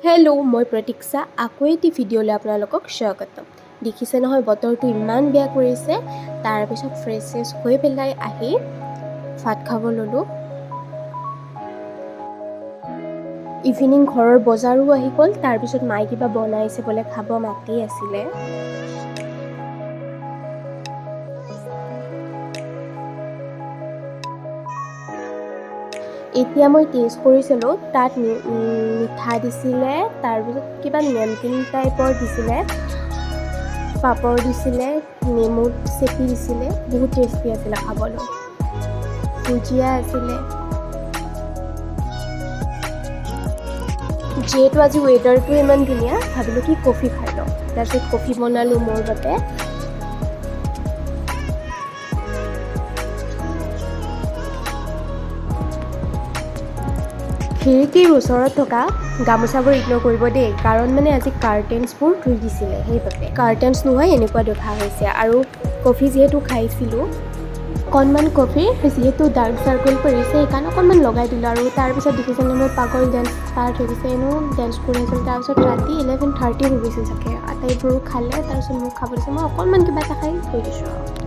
Hello' মই প্ৰতীক্ষা আকৌ এটি ভিডিঅ'লৈ আপোনালোকক স্বাগতম। দেখিছে নহয় বতৰটো ইমান বেয়া কৰিছে। তাৰপিছত ফ্ৰেছ হৈ পেলাই আহি ভাত খাব ল'লোঁ। ইভিনিং ঘৰৰ বজাৰো আহি গ'ল। তাৰপিছত মায়ে কিবা বনাইছে বোলে, খাব মাতি আছিলে। এতিয়া মই টেষ্ট কৰিছিলোঁ, তাত মিঠা দিছিলে, তাৰপিছত কিবা নেমকিন টাইপৰ দিছিলে, পাপৰ দিছিলে, নেমু চেপি দিছিলে, বহুত টেষ্টি আছিলে খাবলৈ। ভুজিয়া আছিলে। যিহেতু আজি ৱেডাৰটো ইমান ধুনীয়া, ভাবিলোঁ কি কফি খাই লওঁ। তাৰপিছত কফি বনালোঁ মোৰ বাবে। খিৰিকীৰ ওচৰত থকা গামোচাবোৰ ইগন'ৰ কৰিব দেই, কাৰণ মানে আজি কাৰ্টেন্সবোৰ ধুই দিছিলে, সেইবাবে কাৰ্টেন্স নোহোৱাই এনেকুৱা দেখা হৈছে। আৰু কফি যিহেতু খাইছিলোঁ, অকণমান কফি যিহেতু ডাৰ্ক চাৰ্কল পৰিছে, সেইকাৰণে অকণমান লগাই দিলোঁ। আৰু তাৰপিছত দেখিছেনে মোৰ পাগল ডেন্স ষ্টাৰ্ট হৈ গৈছে, এনেও ডেন্স কৰি আছিল। তাৰপিছত ৰাতি 11:30 হৈ গৈছিল চাগে, আটাইবোৰো খালে, তাৰপিছত মোক খাব দিছে, মই অকণমান কিবা এটা খাই থৈ দিছোঁ আৰু।